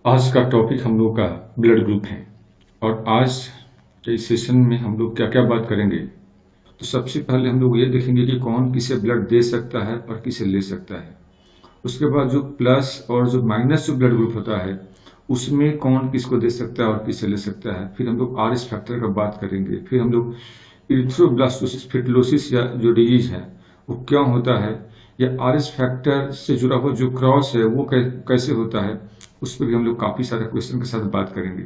आज का टॉपिक हम लोग का ब्लड ग्रुप है। और आज के इस सेशन में हम लोग क्या क्या बात करेंगे। तो सबसे पहले हम लोग ये देखेंगे कि कौन किसे ब्लड दे सकता है और किसे ले सकता है। उसके बाद जो प्लस और जो माइनस जो ब्लड ग्रुप होता है उसमें कौन किसको दे सकता है और किसे ले सकता है। फिर हम लोग आर एस फैक्टर का बात करेंगे। फिर हम लोग इरिथ्रोब्लास्टोसिस फिटलोसिस या जो डिजीज है वो क्यों होता है, या आर एस फैक्टर से जुड़ा हुआ जो क्रॉस है वो कैसे होता है, उस पर भी हम लोग काफ़ी सारे क्वेश्चन के साथ बात करेंगे।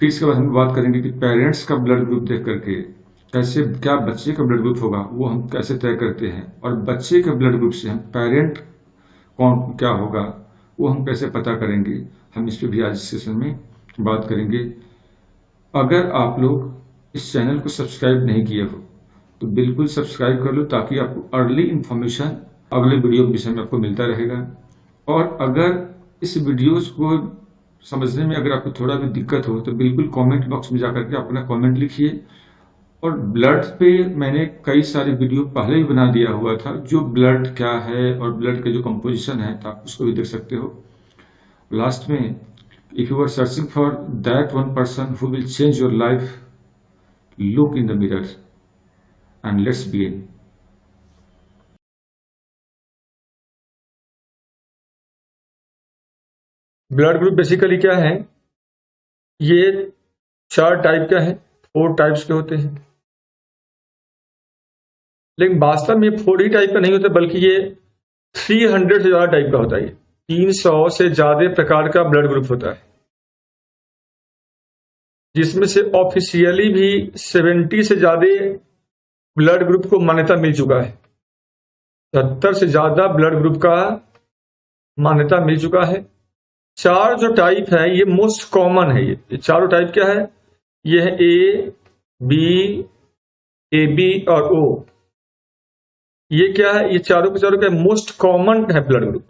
फिर इसके बाद हम बात करेंगे कि पेरेंट्स का ब्लड ग्रुप देख करके कैसे क्या बच्चे का ब्लड ग्रुप होगा वो हम कैसे तय करते हैं, और बच्चे के ब्लड ग्रुप से हम पेरेंट कौन क्या होगा वो हम कैसे पता करेंगे। हम इस पर भी आज सेशन में बात करेंगे। अगर आप लोग इस चैनल को सब्सक्राइब नहीं किए हो तो बिल्कुल सब्सक्राइब कर लो, ताकि आपको अर्ली इन्फॉर्मेशन अगले वीडियो के विषय में आपको मिलता रहेगा। और अगर इस वीडियोस को समझने में अगर आपको थोड़ा भी दिक्कत हो तो बिल्कुल कमेंट बॉक्स में जाकर के अपना कमेंट लिखिए। और ब्लड पे मैंने कई सारे वीडियो पहले ही बना दिया हुआ था, जो ब्लड क्या है और ब्लड के जो कंपोजिशन है तो आप उसको भी देख सकते हो। लास्ट में, if you are searching for that one person who will change your life, look in the mirror and let's begin. Blood group basically क्या है? ये 4 टाइप का है, 4 टाइप्स के होते हैं। लेकिन वास्तव में 4 ही टाइप का नहीं होता, बल्कि ये 300 से ज्यादा टाइप का होता है। 300 से ज्यादा प्रकार का ब्लड ग्रुप होता है, जिसमें से ऑफिशियली भी 70 से ज्यादा ब्लड ग्रुप को मान्यता मिल चुका है। 70 से ज्यादा ब्लड ग्रुप का मान्यता मिल चुका है। 4 जो टाइप है ये मोस्ट कॉमन है। ये चारों टाइप क्या है? ये है ए, बी, ए बी और ओ। ये क्या है? ये चारों के चारों का मोस्ट कॉमन है ब्लड ग्रुप।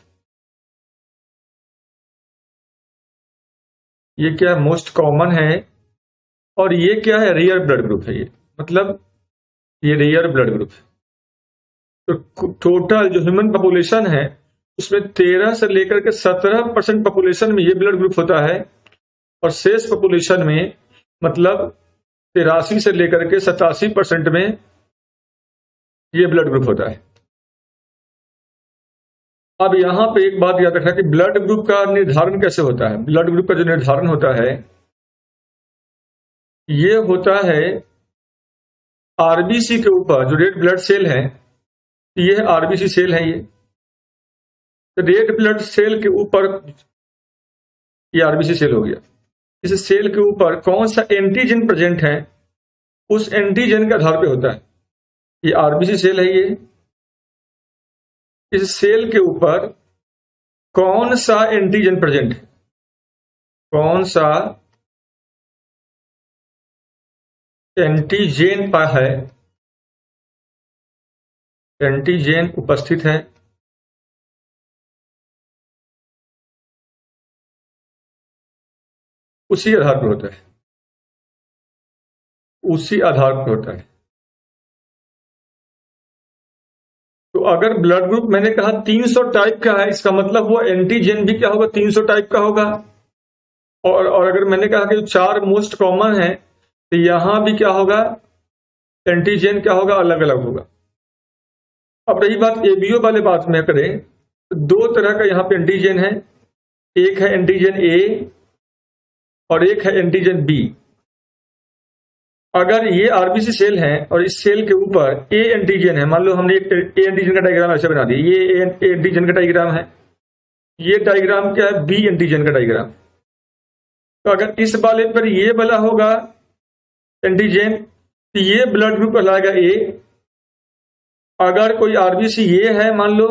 ये क्या है? मोस्ट कॉमन है। और ये क्या है? रेयर ब्लड ग्रुप है। ये मतलब ये रेयर ब्लड ग्रुप है। तो टोटल जो ह्यूमन पॉपुलेशन है उसमें 13 से लेकर के 17% पॉपुलेशन में ये ब्लड ग्रुप होता है, और शेष पॉपुलेशन में मतलब 83 से लेकर के 87% में ये ब्लड ग्रुप होता है। अब यहां पे एक बात याद रखना कि ब्लड ग्रुप का निर्धारण कैसे होता है। ब्लड ग्रुप का जो निर्धारण होता है ये होता है आरबीसी के ऊपर। जो रेड ब्लड सेल है, ये आरबीसी सेल है। ये रेड ब्लड सेल के ऊपर ये आरबीसी सेल हो गया। इस सेल के ऊपर कौन सा एंटीजन प्रेजेंट है, उस एंटीजन के आधार पे होता है। ये आरबीसी सेल है। ये इस सेल के ऊपर कौन सा एंटीजन प्रेजेंट है, कौन सा एंटीजन पा है, एंटीजन उपस्थित है, उसी आधार पर होता है। उसी आधार पर होता है। तो अगर ब्लड ग्रुप मैंने कहा 300 टाइप का है, इसका मतलब वो एंटीजन भी क्या होगा? 300 टाइप का होगा। और अगर मैंने कहा कि 4 मोस्ट कॉमन है, तो यहां भी क्या होगा? एंटीजन क्या होगा? अलग अलग होगा। अब रही बात एबीओ वाले बात में करें तो 2 तरह का यहां पे एंटीजन है। एक है एंटीजन ए और एक है एंटीजन बी। अगर ये आरबीसी सेल है और इस सेल के ऊपर ए एंटीजन है, मान लो हमने एक ए एंटीजन का डायग्राम ऐसे बना दिया, ये ए एंटीजन का डायग्राम है, ये डायग्राम क्या है? बी एंटीजन का डायग्राम। तो अगर इस वाले पर ये वाला होगा एंटीजन, तो ये ब्लड ग्रुप कहलाएगा ए। अगर कोई आरबीसी ये है मान लो,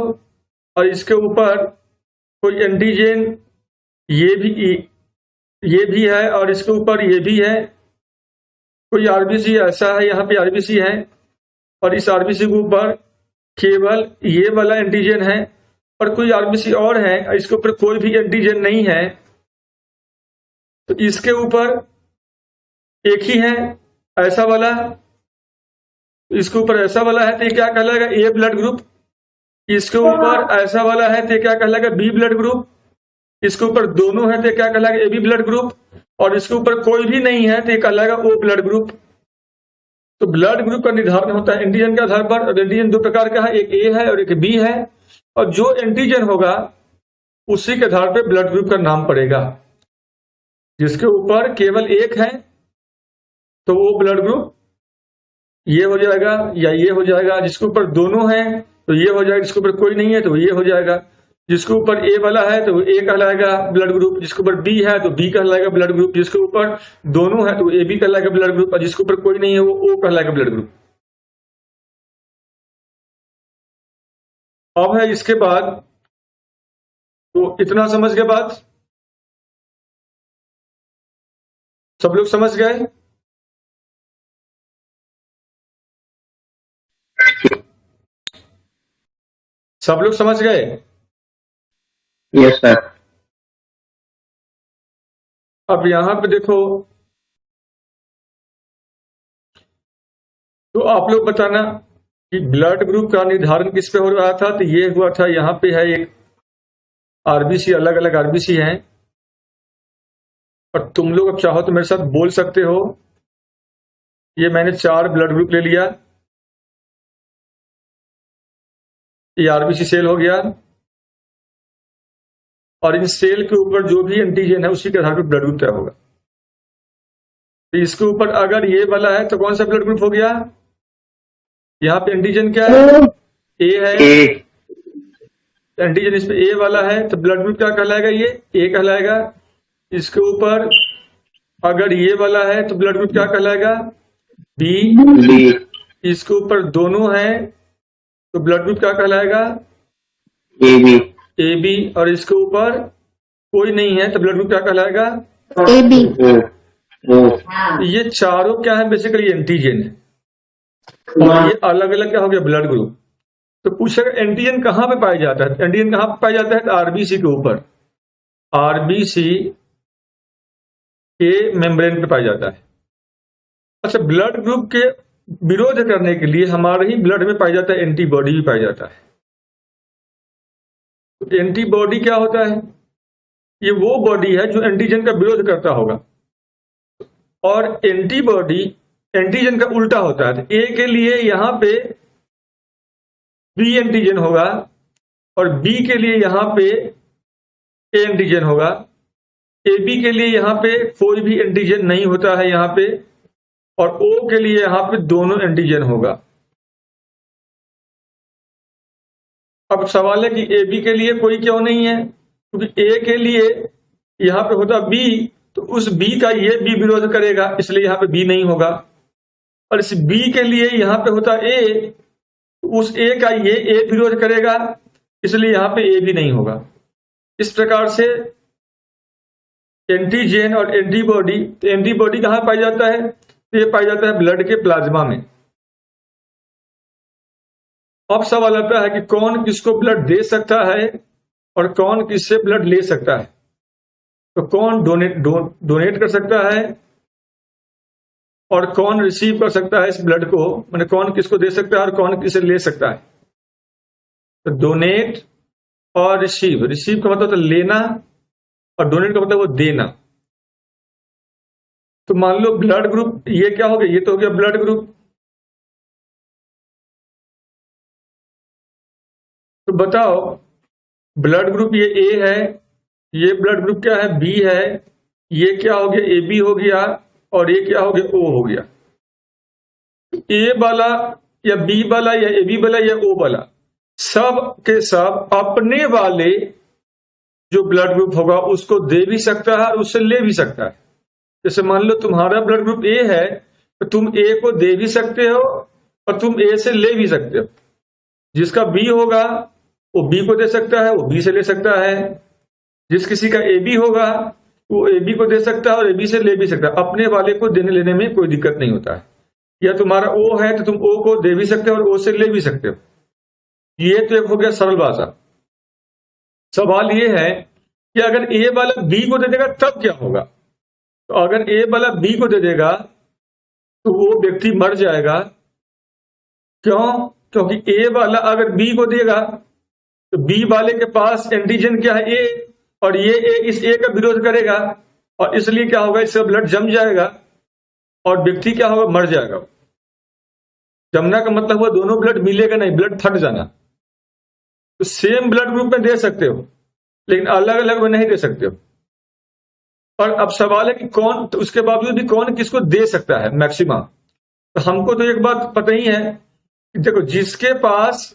और इसके ऊपर कोई एंटीजन ये भी है और इसके ऊपर ये भी है, कोई आरबीसी ऐसा है, यहाँ पे आरबीसी है और इस आरबीसी के ऊपर केवल ये वाला एंटीजन है, और कोई आरबीसी और है इसके ऊपर कोई भी एंटीजन नहीं है, तो इसके ऊपर एक ही है ऐसा वाला, इसके ऊपर ऐसा वाला है तो ये क्या कहलाएगा? A blood group. इसके ऊपर ऐसा वाला है तो ये क्या कहलाएगा? B blood group. इसके ऊपर दोनों है तो क्या कहलाएगा, ए बी ब्लड ग्रुप, और इसके ऊपर कोई भी नहीं है तो ये कहलाएगा ओ ब्लड ग्रुप। तो ब्लड ग्रुप का निर्धारण होता है एंटीजन के आधार पर, और एंटीजन दो प्रकार का है, एक ए है और एक बी है, और जो एंटीजन होगा उसी के आधार पर ब्लड ग्रुप का नाम पड़ेगा। जिसके ऊपर केवल एक है तो वो ब्लड ग्रुप ये हो जाएगा या ये हो जाएगा, जिसके ऊपर दोनों हैं तो ये हो जाएगा, जिसके ऊपर कोई नहीं है तो ये हो जाएगा, जिसके ऊपर ए वाला है तो ए कहलाएगा ब्लड ग्रुप, जिसके ऊपर बी है तो बी कहलाएगा ब्लड ग्रुप, जिसके ऊपर दोनों है तो ए बी कहलाएगा ब्लड ग्रुप, और जिसके ऊपर कोई नहीं है वो ओ कहलाएगा ब्लड ग्रुप। अब है इसके बाद, तो इतना समझ के बाद सब लोग समझ गए? सब लोग समझ गए? Yes sir. अब यहां पे देखो, तो आप लोग बताना कि ब्लड ग्रुप का निर्धारण किस पे हो रहा था। तो ये हुआ था, यहां पे है एक आरबीसी, अलग अलग आरबीसी हैं, और तुम लोग अब चाहो तो मेरे साथ बोल सकते हो। ये मैंने 4 ब्लड ग्रुप ले लिया, ये आरबीसी सेल हो गया, और इन सेल के ऊपर जो भी एंटीजन है उसी के आधार पर ब्लड ग्रुप तय होगा। तो इसके ऊपर अगर ये वाला है तो कौन सा ब्लड ग्रुप हो गया? यहाँ पे एंटीजन क्या है? ए है, एंटीजन इस पे ए वाला है तो ब्लड ग्रुप क्या कहलाएगा? ये ए कहलाएगा। इसके ऊपर अगर ये वाला है तो ब्लड ग्रुप क्या कहलाएगा? बी। इसके ऊपर दोनों है तो ब्लड ग्रुप क्या कहलाएगा? A B. और इसके ऊपर कोई नहीं है तो ब्लड ग्रुप क्या कहलाएगा? A B. ये चारों क्या है? बेसिकली एंटीजन है, और ये अलग अलग क्या हो गया? Blood group. तो पूछेगा एंटीजन कहाँ पे पाया जाता है? एंटीजन कहाँ पे पाया जाता है? आरबीसी के ऊपर, आरबीसी के मेम्ब्रेन पे पाया जाता है। अच्छा, ब्लड ग्रुप के विरोध करने के लिए हमारे ही ब्लड में पाया जाता है एंटीबॉडी भी पाया जाता है। तो एंटीबॉडी क्या होता है? ये वो बॉडी है जो एंटीजन का विरोध करता होगा, और एंटीबॉडी एंटीजन का उल्टा होता है। तो ए के लिए यहां पे बी एंटीजन होगा, और बी के लिए यहां पे ए एंटीजन होगा। ए बी के लिए यहां पे कोई भी एंटीजन नहीं होता है यहां पे, और ओ के लिए यहां पे दोनों एंटीजन होगा। अब सवाल है कि ए बी के लिए कोई क्यों नहीं है? क्योंकि ए के लिए यहां पे होता बी, तो उस बी का ये बी विरोध करेगा, इसलिए यहां पे बी नहीं होगा। और इस बी के लिए यहां पे होता ए, तो उस ए का ये ए विरोध करेगा, इसलिए यहां पे ए भी नहीं होगा। इस प्रकार से एंटीजन और एंटीबॉडी, तो एंटीबॉडी कहां पाया जाता है? तो ये पाया जाता है ब्लड के प्लाज्मा में। अब सवाल आता है कि कौन किसको ब्लड दे सकता है और कौन किससे ब्लड ले सकता है। तो कौन डोनेट कर सकता है और कौन रिसीव कर सकता है इस ब्लड को, माने कौन किसको दे सकता है और कौन किसे ले सकता है। तो डोनेट और रिसीव, रिसीव का मतलब होता है लेना, और डोनेट का मतलब वो देना। तो मान लो ब्लड ग्रुप ये क्या हो गया? ये तो हो गया ब्लड ग्रुप। तो बताओ, ब्लड ग्रुप ये ए है, ये ब्लड ग्रुप क्या है? बी है, ये क्या हो गया? ए बी हो गया, और ये क्या हो गया? ओ हो गया। ए वाला या बी वाला या ए बी वाला या ओ वाला, सब के सब अपने वाले जो ब्लड ग्रुप होगा उसको दे भी सकता है और उससे ले भी सकता है। जैसे मान लो तुम्हारा ब्लड ग्रुप ए है, तो तुम ए को दे भी सकते हो और तुम ए से ले भी सकते हो। जिसका बी होगा वो बी को दे सकता है, वो बी से ले सकता है। जिस किसी का ए बी होगा वो ए बी को दे सकता है और ए बी से ले भी सकता है। अपने वाले को देने लेने में कोई दिक्कत नहीं होता है। या तुम्हारा ओ है तो तुम ओ को दे भी सकते हो और ओ से ले भी सकते हो। ये तो एक हो गया सरल भाषा। सवाल ये है कि अगर ए वाला बी को दे देगा तब क्या होगा? तो अगर ए वाला बी को दे देगा तो वो व्यक्ति मर जाएगा। क्यों? क्योंकि ए वाला अगर बी को देगा तो बी वाले के पास एंटीजन क्या है? ए, और ये इस ए का विरोध करेगा, और इसलिए क्या होगा, इसका ब्लड जम जाएगा और व्यक्ति क्या होगा, मर जाएगा। जमना का मतलब हुआ दोनों ब्लड मिलेगा नहीं, ब्लड फट जाना। तो सेम ब्लड ग्रुप में दे सकते हो, लेकिन अलग अलग में नहीं दे सकते हो। और अब सवाल है कि कौन, तो उसके बावजूद भी कौन किसको दे सकता है मैक्सिमम। तो हमको तो एक बात पता ही है, देखो जिसके पास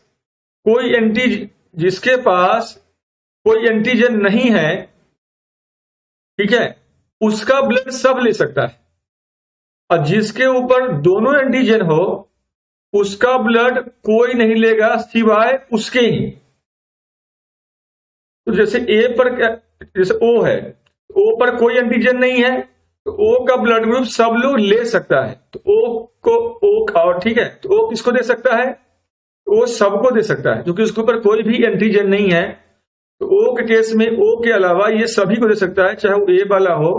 कोई एंटीजन नहीं है, ठीक है, उसका ब्लड सब ले सकता है, और जिसके ऊपर दोनों एंटीजन हो उसका ब्लड कोई नहीं लेगा सिवाय उसके ही। तो जैसे ए पर जैसे ओ है, ओ पर कोई एंटीजन नहीं है, तो ओ का ब्लड ग्रुप सब लोग ले सकता है। तो ओ को ओ और ठीक है, तो ओ किसको दे सकता है, ओ सबको दे सकता है, क्योंकि उसके ऊपर कोई भी एंटीजन नहीं है। तो ओ के केस में ओ के अलावा ये सभी को दे सकता है, चाहे वो ए वाला हो,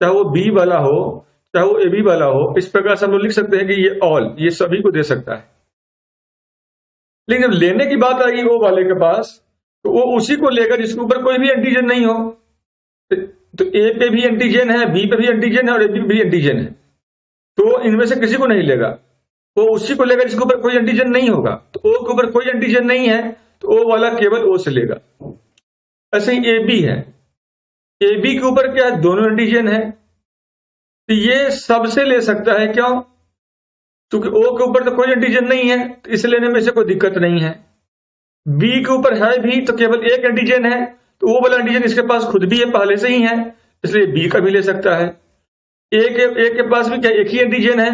चाहे वो बी वाला हो, चाहे वो ए बी वाला हो। इस प्रकार से हम लोग लिख सकते हैं कि ये ऑल, ये सभी को दे सकता है। लेकिन जब लेने की बात आएगी ओ वाले के पास, तो वो उसी को लेगा जिसके ऊपर कोई भी एंटीजन नहीं हो। तो ए पे भी एंटीजन है, बी पे भी एंटीजन है और ए पे भी एंटीजन है, तो इनमें से किसी को नहीं लेगा। वो उसी को लेगा जिसके ऊपर कोई एंटीजन नहीं होगा। तो ओ के ऊपर कोई एंटीजन नहीं है, तो ओ वाला केवल ओ से लेगा। ऐसे ही ए बी है, ए बी के ऊपर क्या है, दोनों एंटीजन है, तो ये सबसे ले सकता है। क्यों? क्योंकि ओ के ऊपर तो कोई एंटीजन नहीं है, तो इसे लेने में से कोई दिक्कत नहीं है। बी के ऊपर है भी, तो केवल एक एंटीजन है, तो वो वाला एंटीजन इसके पास खुद भी है, पहले से ही है, इसलिए बी का भी ले सकता है। ए के पास भी क्या एक ही एंटीजन है,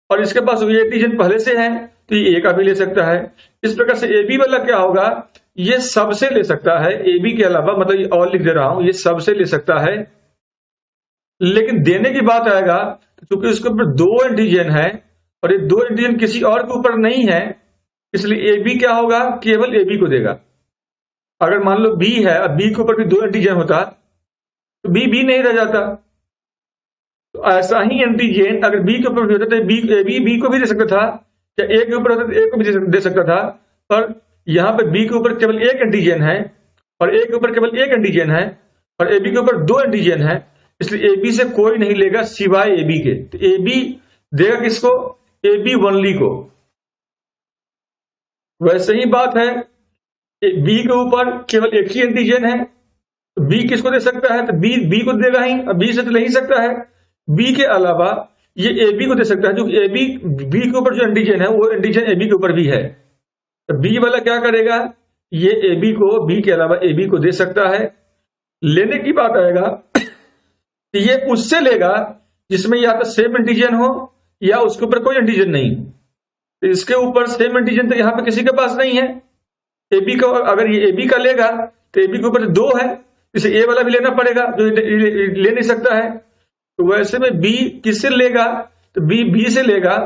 और इसके पास ये एंटीजन पहले से है, तो ये ए का भी ले सकता है। इस प्रकार से ए बी वाला क्या होगा, ये सबसे ले सकता है, ए बी के अलावा, मतलब ये और लिख दे रहा हूं, ये सबसे ले सकता है। लेकिन देने की बात आएगा, क्योंकि उसके ऊपर दो एंटीजन है और ये दो एंटीजन किसी और के ऊपर नहीं है, इसलिए ए बी क्या होगा, केवल ए बी को देगा। अगर मान लो बी है, अब बी के ऊपर भी दो एंटीजन होता तो बी नहीं रह जाता। तो ऐसा ही एंटीजन अगर बी के ऊपर भी होता तो बी को भी दे सकता था, या ए के ऊपर होता तो ए को भी दे सकता था। पर यहां पर बी के ऊपर केवल एक एंटीजन है और ए के ऊपर केवल एक एंटीजन है, और ए बी के ऊपर दो एंटीजन है, इसलिए ए बी से कोई नहीं लेगा सिवाय ए बी के। तो ए बी देगा किसको, ए बी ओनली को। वैसे ही बात है, बी के ऊपर केवल एक ही एंटीजन है, तो बी किसको दे सकता है, तो बी को देगा ही, अब बी से तो ले ही सकता है। बी के अलावा ये ए बी को दे सकता है, क्योंकि ए बी के ऊपर जो एंटीजन है वो एंटीजन ए बी के ऊपर भी है। तो बी वाला क्या करेगा, ये ए बी को, बी के अलावा ए बी को दे सकता है। लेने की बात आएगा तो ये उससे लेगा जिसमें या तो सेम एंटीजन हो या उसके ऊपर कोई एंटीजन नहीं। तो इसके ऊपर सेम एंटीजन तो यहां पे किसी के पास नहीं है। ए बी का, अगर ये ए बी का लेगा तो ए बी के ऊपर दो है, इसे ए वाला भी लेना पड़ेगा जो ले नहीं सकता है। तो वैसे में बी किससे लेगा, तो बी से लेगा,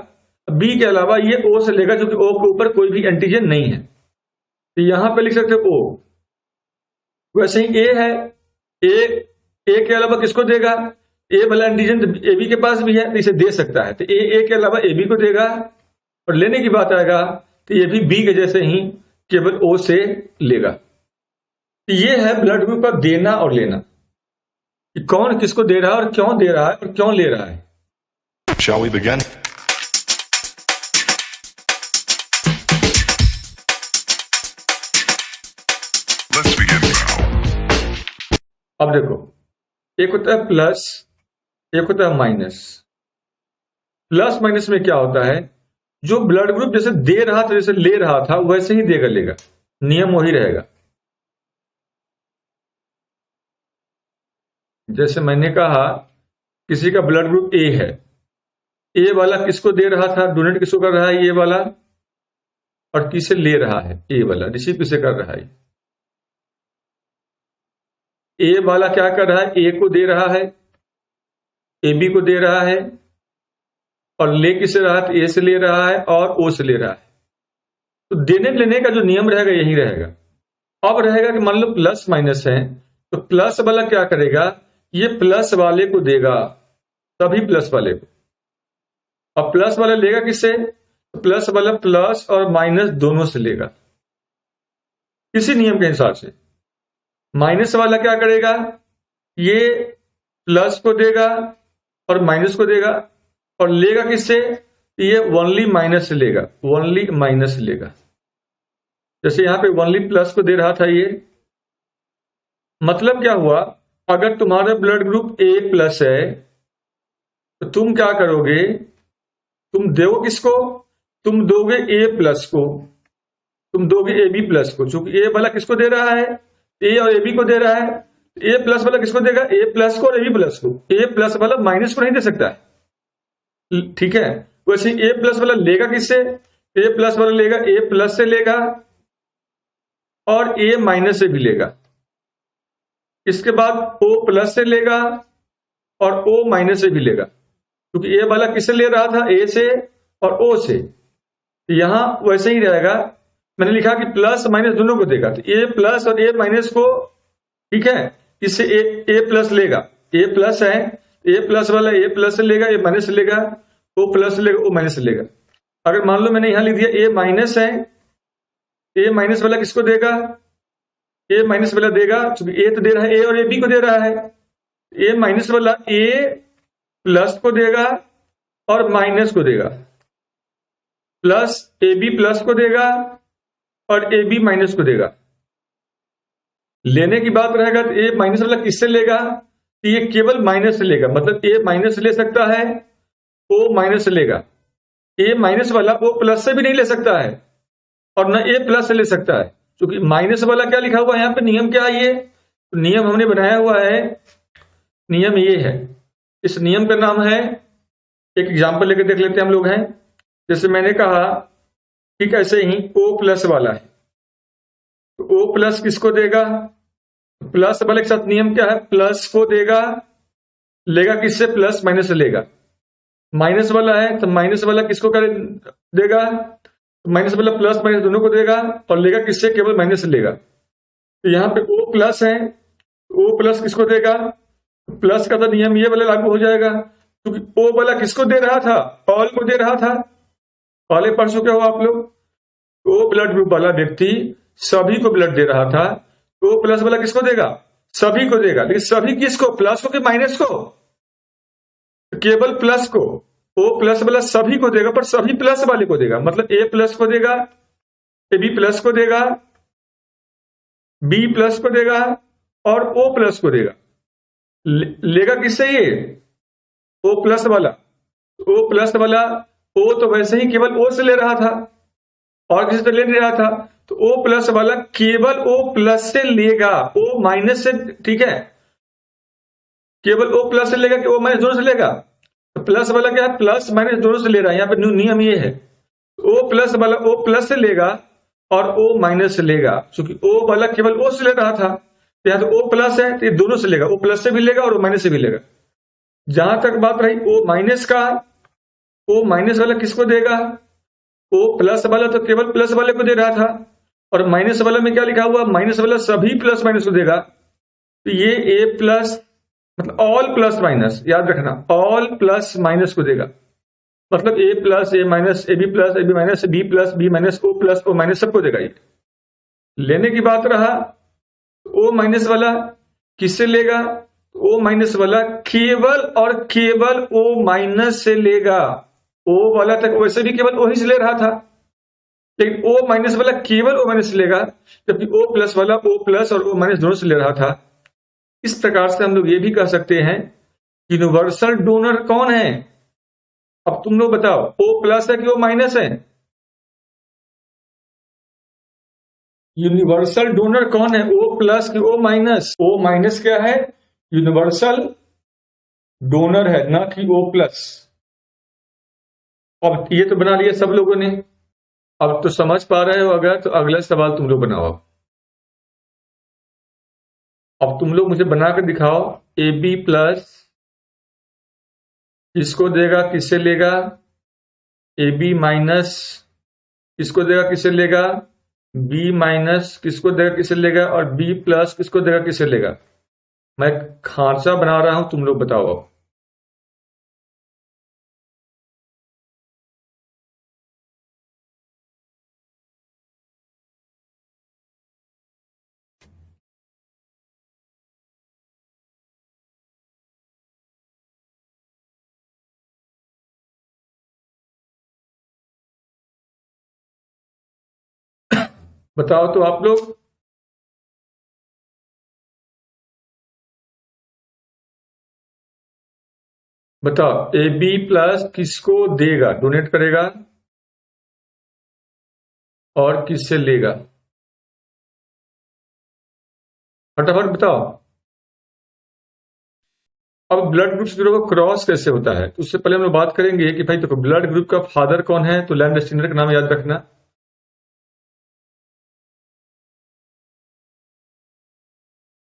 बी के अलावा ये ओ से लेगा, क्योंकि ओ के ऊपर कोई भी एंटीजन नहीं है। तो यहां पे लिख सकते हो ओ। वैसे ही ए है, ए के अलावा किसको देगा, ए वाला एंटीजन ए बी के पास भी है, तो इसे दे सकता है। तो ए के अलावा ए बी को देगा। और लेने की बात आएगा तो ये भी बी के जैसे ही केवल ओ से लेगा। तो ये है ब्लड ग्रुप का देना और लेना, कि कौन किसको दे रहा है और क्यों दे रहा है और क्यों ले रहा है। Shall we begin? Let's begin now. अब देखो, एक होता है प्लस, एक होता है माइनस। प्लस माइनस में क्या होता है, जो ब्लड ग्रुप जैसे दे रहा था, जैसे ले रहा था, वैसे ही देगा लेगा, नियम वही रहेगा। जैसे मैंने कहा किसी का ब्लड ग्रुप ए है, ए वाला किसको दे रहा था, डोनेट किसको कर रहा है, ये वाला, और किसे ले रहा है, ए वाला रिसीव किसे कर रहा है। ए वाला क्या कर रहा है, ए को दे रहा है, ए बी को दे रहा है, और ले किसे रहा है, ए से ले रहा है और ओ से ले रहा है। तो देने लेने का जो नियम रहेगा यही रहेगा। अब रहेगा कि मान लो प्लस माइनस है, तो प्लस वाला क्या करेगा, ये प्लस वाले को देगा, सभी प्लस वाले को। अब प्लस वाला लेगा किससे, तो प्लस वाला प्लस और माइनस दोनों से लेगा, किसी नियम के हिसाब से। माइनस वाला क्या करेगा, ये प्लस को देगा और माइनस को देगा, और लेगा किससे, ये ओनली माइनस लेगा, ओनली माइनस लेगा। जैसे यहां पे ओनली प्लस को दे रहा था ये, मतलब क्या हुआ, अगर तुम्हारा ब्लड ग्रुप ए प्लस है तो तुम क्या करोगे, तुम दोगे किसको, तुम दोगे ए प्लस को, तुम दोगे ए बी प्लस को, क्योंकि ए वाला किसको दे रहा है, ए और ए बी को दे रहा है। ए प्लस वाला किसको देगा, ए प्लस को और ए बी प्लस को। ए प्लस वाला माइनस को नहीं दे सकता है, ठीक है। वैसे ए प्लस वाला लेगा किससे, ए प्लस वाला लेगा ए प्लस से लेगा और ए माइनस से भी लेगा। इसके बाद ओ प्लस से लेगा और ओ माइनस से भी लेगा, क्योंकि ए वाला किससे ले रहा था, ए से और ओ से। यहां वैसे ही रहेगा, मैंने लिखा कि प्लस माइनस दोनों को देगा, तो ए प्लस और ए माइनस को, ठीक है, इससे ए प्लस लेगा, ए प्लस है, ए प्लस वाला ए प्लस से लेगा, ए माइनस से लेगा, ओ प्लस से लेगा, ओ माइनस से लेगा। अगर मान लो मैंने यहां लिख दिया ए माइनस है, ए माइनस वाला किसको देगा, ए माइनस वाला देगा, क्योंकि ए तो दे रहा है ए और ए बी को दे रहा है, ए माइनस वाला ए प्लस को देगा और माइनस को देगा, प्लस ए बी प्लस को देगा और ए बी माइनस को देगा। लेने की बात रहेगा तो ए माइनस वाला किससे लेगा, तो ये केवल माइनस से लेगा, मतलब ए माइनस से ले सकता है, ओ माइनस से लेगा। ए माइनस वाला ओ प्लस से भी नहीं ले सकता है और न ए प्लस से ले सकता है, क्योंकि माइनस वाला क्या लिखा हुआ है यहां पे, नियम क्या है ये, तो नियम हमने बनाया हुआ है, नियम ये है, इस नियम का नाम है, एक एग्जांपल लेकर देख लेते हैं हम लोग हैं। जैसे मैंने कहा ठीक ऐसे ही ओ प्लस वाला है, तो ओ प्लस किसको देगा, प्लस वाले के साथ नियम क्या है, प्लस को देगा, लेगा किससे, प्लस माइनस से लेगा। माइनस वाला है तो माइनस वाला किसको कर देगा, माइनस वाला प्लस माइनस दोनों को देगा और लेगा किससे, केवल माइनस से लेगा। तो यहाँ पे ओ प्लस है, ओ प्लस किसको देगा, प्लस का तो नियम ये वाला लागू हो जाएगा, क्योंकि ओ वाला किसको दे रहा था, ऑल को दे रहा था, पहले पढ़ चुके हो आप लोग। ओ ब्लड ग्रुप वाला व्यक्ति सभी को ब्लड दे रहा था, ओ प्लस वाला किसको देगा, सभी को देगा, लेकिन सभी किसको, प्लस को कि माइनस को, केवल प्लस को। ओ प्लस वाला सभी को देगा पर सभी प्लस वाले को देगा, मतलब ए प्लस को देगा, ए बी प्लस को देगा, बी प्लस को देगा और ओ प्लस को देगा। लेगा किससे ये, ओ प्लस वाला, ओ प्लस वाला ओ तो वैसे ही केवल ओ से ले रहा था और किसी से ले नहीं रहा था, तो ओ प्लस वाला केवल ओ प्लस से लेगा, ओ माइनस से, ठीक है, केवल ओ प्लस से लेगा कि ओ माइनस दोनों से लेगा। तो प्लस वाला क्या है, प्लस माइनस दोनों से ले रहा है, यहां पर नियम ये है, ओ प्लस वाला ओ प्लस से लेगा और ओ माइनस से लेगा, क्योंकि ओ वाला केवल ओ से ले रहा था, तो यहां तो ओ प्लस है तो ये दोनों से लेगा, ओ प्लस से भी लेगा और ओ माइनस से भी लेगा। जहां तक बात रही ओ माइनस का, ओ माइनस वाला किसको देगा, ओ प्लस वाला तो केवल प्लस वाले को दे रहा था और माइनस वाला में क्या लिखा हुआ, माइनस वाला सभी प्लस माइनस को देगा। तो ये ए प्लस मतलब ऑल प्लस माइनस, याद रखना, ऑल प्लस माइनस को देगा, मतलब A plus A minus, A B minus, B plus B minus, O plus O minus सबको देगा ये। लेने की बात रहा, ओ माइनस वाला किससे लेगा, ओ माइनस वाला केवल और केवल ओ माइनस से लेगा, ओ वाला तक वैसे भी केवल ओ ही से ले रहा था, लेकिन ओ माइनस वाला केवल ओ माइनस से लेगा, जबकि ओ प्लस वाला ओ प्लस और ओ माइनस दोनों से ले रहा था। इस प्रकार से हम लोग ये भी कह सकते हैं यूनिवर्सल डोनर कौन है। अब तुम लोग बताओ, ओ प्लस है कि ओ माइनस है, यूनिवर्सल डोनर कौन है, ओ प्लस कि ओ माइनस, ओ माइनस क्या है, यूनिवर्सल डोनर है, ना कि ओ प्लस। अब ये तो बना लिया सब लोगों ने, अब तो समझ पा रहे हो, अगर तो अगला सवाल तुम लोग बनाओ। अब तुम लोग मुझे बनाकर दिखाओ, ए बी प्लस किसको देगा किससे लेगा, ए बी माइनस किसको देगा किससे लेगा, बी माइनस किसको देगा किससे लेगा और बी प्लस किसको देगा किससे लेगा। मैं खांचा बना रहा हूं, तुम लोग बताओ अब। बताओ तो आप लोग। बताओ AB प्लस किसको देगा, डोनेट करेगा, और किससे लेगा? फटाफट बताओ। अब ब्लड ग्रुप से का क्रॉस कैसे होता है, तो उससे पहले हम लोग बात करेंगे कि भाई देखो ब्लड ग्रुप का फादर कौन है, तो लैंडस्टीनर का नाम याद रखना।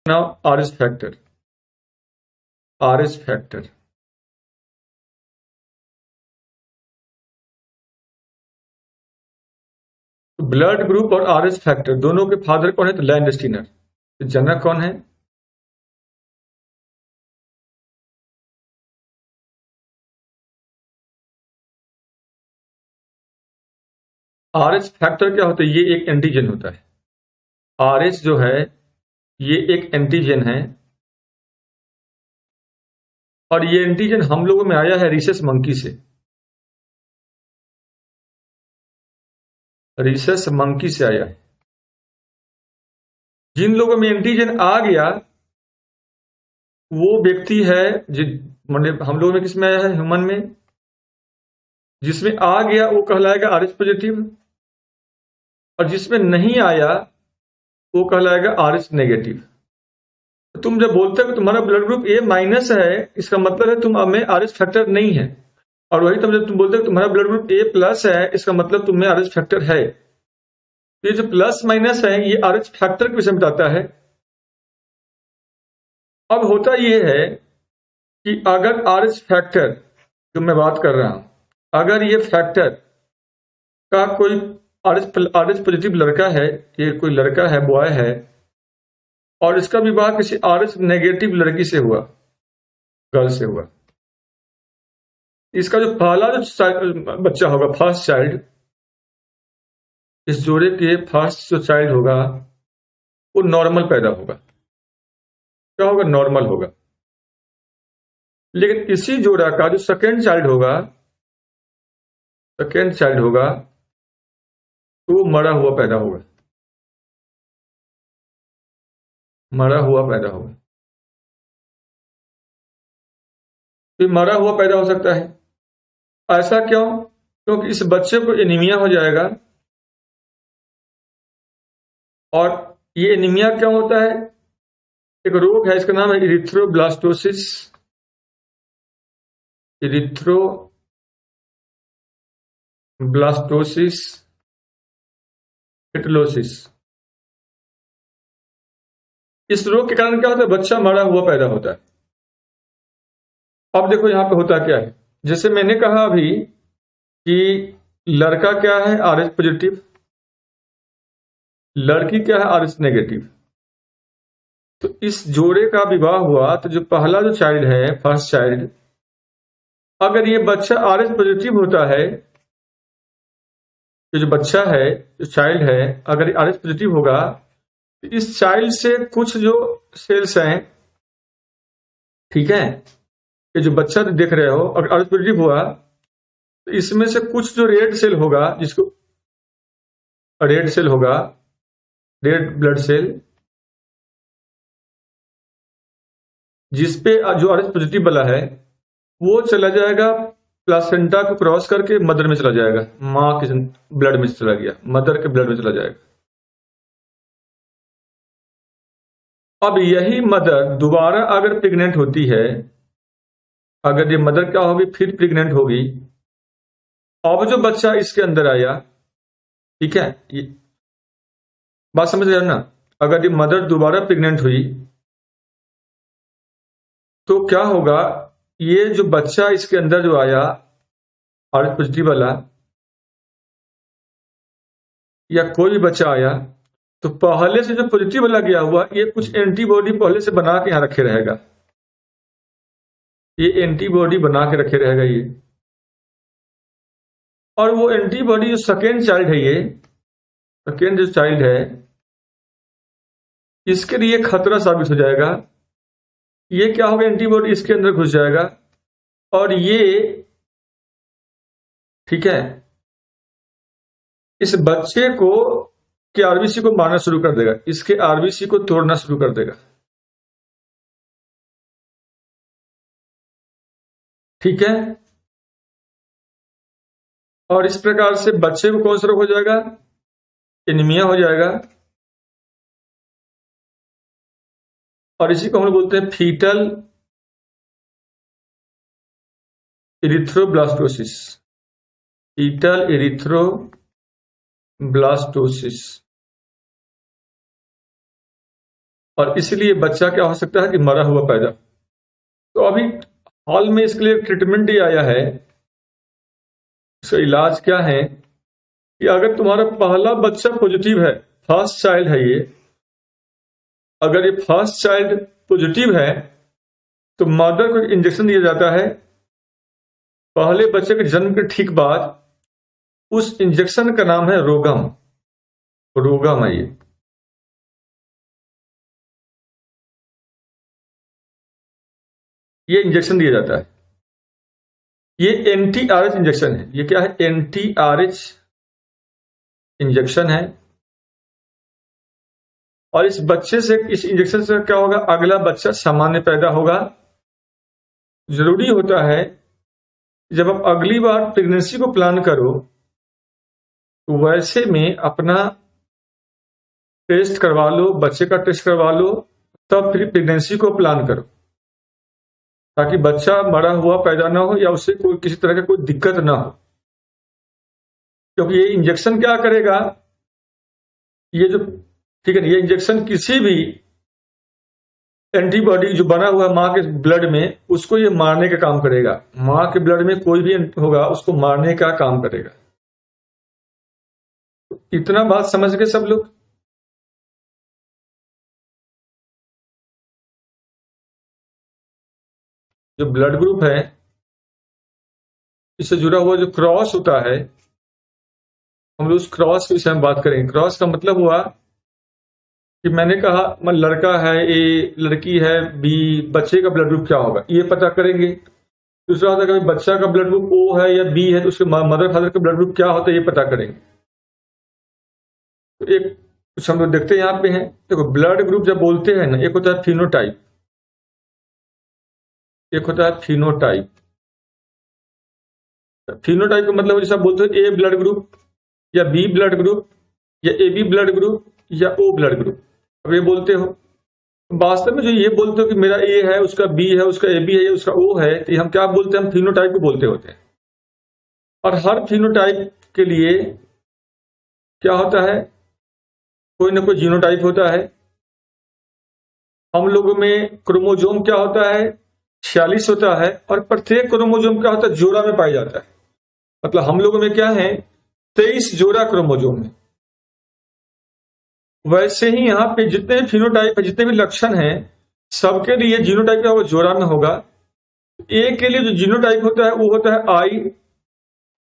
Now RS factor, RS factor. Blood group और आरएस फैक्टर दोनों के फादर कौन है, तो लैंडस्टीनर। तो जनक कौन है? आरएस फैक्टर क्या होता है? ये एक एंटीजन होता है। आरएस जो है ये एक एंटीजन है, और ये एंटीजन हम लोगों में आया है रिसेस मंकी से। रिसेस मंकी से आया है। जिन लोगों में एंटीजन आ गया वो व्यक्ति है मतलब हम लोगों में किस में आया है, ह्यूमन में, जिसमें आ गया वो कहलाएगा आरएच पॉजिटिव, और जिसमें नहीं आया वो कहलाएगा आरएच नेगेटिव। तुम जब बोलते हो कि तुम्हारा ब्लड ग्रुप ए माइनस है, इसका मतलब है तुम में आरएच फैक्टर नहीं है। और वही जब तुम बोलते हो तुम्हारा ब्लड ग्रुप ए प्लस है, इसका मतलब तुम में आरएच फैक्टर है। ये जो प्लस माइनस है ये आरएच फैक्टर के विषय में बताता है। अब होता यह है कि अगर आरएच फैक्टर जो मैं बात कर रहा हूं, अगर ये फैक्टर का कोई आरएच पॉजिटिव लड़का है, ये कोई लड़का है, बॉय है, और इसका विवाह किसी आरएच नेगेटिव लड़की से हुआ, गर्ल से हुआ, इसका जो पहला जो बच्चा होगा, फर्स्ट चाइल्ड, इस जोड़े के फर्स्ट जो चाइल्ड होगा वो नॉर्मल पैदा होगा। क्या होगा? नॉर्मल होगा। लेकिन इसी जोड़ा का जो सेकेंड चाइल्ड होगा, तो मरा हुआ पैदा होगा, मरा हुआ पैदा होगा। तो मरा हुआ पैदा हो सकता है। ऐसा क्यों? क्योंकि इस बच्चे को एनीमिया हो जाएगा। और ये एनीमिया क्या होता है? एक रोग है, इसका नाम है इरिथ्रोब्लास्टोसिस, इरिथ्रोब्लास्टोसिस हिटलोसिस। इस रोग के कारण क्या होता है? बच्चा मरा हुआ पैदा होता है। अब देखो यहां पे होता क्या है, जैसे मैंने कहा अभी कि लड़का क्या है? आरएच पॉजिटिव, लड़की क्या है? RH negative. तो इस जोड़े का विवाह हुआ तो जो पहला जो चाइल्ड है, फर्स्ट चाइल्ड, अगर ये बच्चा आरएच पॉजिटिव होता है, जो बच्चा है, जो चाइल्ड है, अगर आरएच पॉजिटिव होगा तो इस चाइल्ड से कुछ जो सेल्स हैं, ठीक है, ये जो बच्चा देख रहे हो, अगर आरएच पॉजिटिव हुआ तो इसमें से कुछ जो रेड सेल होगा, जिसको रेड सेल होगा, रेड ब्लड सेल, जिसपे जो आरएच पॉजिटिव वाला है वो चला जाएगा प्लासेंटा को क्रॉस करके मदर में चला जाएगा, मां के ब्लड में चला गया, मदर के ब्लड में चला जाएगा। अब यही मदर दोबारा अगर प्रेग्नेंट होती है, अगर ये मदर क्या होगी, फिर प्रेग्नेंट होगी, अब जो बच्चा इसके अंदर आया, ठीक है, ये बात समझ रहे हो ना? अगर ये मदर दोबारा प्रेग्नेंट हुई तो क्या होगा, ये जो बच्चा इसके अंदर जो आया आरएच पॉजिटिव वाला, या कोई भी बच्चा आया, तो पहले से जो पॉजिटिव वाला गया हुआ, ये कुछ एंटीबॉडी पहले से बना के यहां रखे रहेगा, ये एंटीबॉडी बना के रखे रहेगा ये। और वो एंटीबॉडी जो सेकेंड चाइल्ड है, ये सेकेंड जो चाइल्ड है, इसके लिए खतरा साबित हो जाएगा। ये क्या होगा, एंटीबॉडी इसके अंदर घुस जाएगा, और ये, ठीक है, इस बच्चे को कि आरबीसी को मारना शुरू कर देगा, इसके आरबीसी को तोड़ना शुरू कर देगा। ठीक है, और इस प्रकार से बच्चे को कौन सा रोग हो जाएगा? एनीमिया हो जाएगा। और इसी को हम लोग बोलते हैं फीटल इरिथ्रोब्लास्टोसिस। Fetal erythroblastosis. और इसलिए बच्चा क्या हो सकता है कि मरा हुआ पैदा। तो अभी हाल में इसके लिए ट्रीटमेंट ही आया है। इसका इलाज क्या है कि अगर तुम्हारा पहला बच्चा पॉजिटिव है, फर्स्ट चाइल्ड है ये, अगर ये फर्स्ट चाइल्ड पॉजिटिव है तो मदर को इंजेक्शन दिया जाता है पहले बच्चे के जन्म के ठीक बाद। उस इंजेक्शन का नाम है रोगम। रोगम है ये इंजेक्शन दिया जाता है। ये एंटी-आरएच इंजेक्शन है। ये क्या है? एंटी-आरएच इंजेक्शन है। और इस बच्चे से, इस इंजेक्शन से क्या होगा? अगला बच्चा सामान्य पैदा होगा। जरूरी होता है जब आप अगली बार प्रेगनेंसी को प्लान करो तो वैसे में अपना टेस्ट करवा लो, बच्चे का टेस्ट करवा लो, तब फिर प्रेगनेंसी को प्लान करो, ताकि बच्चा मरा हुआ पैदा ना हो या उससे कोई किसी तरह का कोई दिक्कत ना हो। क्योंकि ये इंजेक्शन क्या करेगा, ये जो, ठीक है, ये इंजेक्शन किसी भी एंटीबॉडी जो बना हुआ है मां के ब्लड में, उसको ये मारने का काम करेगा। मां के ब्लड में कोई भी होगा उसको मारने का काम करेगा। इतना बात समझ गए सब लोग? जो ब्लड ग्रुप है, इससे जुड़ा हुआ जो क्रॉस होता है, हम लोग उस क्रॉस के विषय में बात करेंगे। क्रॉस का मतलब हुआ कि मैंने कहा मैं लड़का है ए, लड़की है बी, बच्चे का ब्लड ग्रुप क्या होगा ये पता करेंगे। दूसरा होता है कि बच्चा का ब्लड ग्रुप ओ है या बी है तो उसके मदर फादर का ब्लड ग्रुप क्या होता है ये पता करेंगे। तो एक कुछ हम लोग देखते हैं यहाँ पे हैं। देखो, ब्लड ग्रुप जब बोलते हैं ना, एक होता है फिनोटाइप, एक होता है फिनोटाइप। फिनोटाइप का मतलब जैसा बोलते हो ए ब्लड ग्रुप या बी ब्लड ग्रुप या ए बी ब्लड ग्रुप या ओ ब्लड ग्रुप, अब ये बोलते हो। वास्तव में जो ये बोलते हो कि मेरा ए है, उसका बी है, उसका ए बी है, उसका ओ है, तो हम क्या बोलते हैं? हम फिनोटाइप को बोलते होते हैं। और हर फिनोटाइप के लिए क्या होता है? कोई ना कोई जीनोटाइप होता है। हम लोगों में क्रोमोजोम क्या होता है? 46 होता है। और प्रत्येक क्रोमोजोम क्या होता है? जोड़ा में पाया जाता है। मतलब हम लोगों में क्या है? 23 जोड़ा क्रोमोजोम है। वैसे ही यहाँ पे जितने भी फिनोटाइप है, जितने भी लक्षण हैं, सबके लिए जीनोटाइप क्या होगा? जोड़ा में होगा। ए के लिए जो जीनोटाइप होता है वो होता है आई।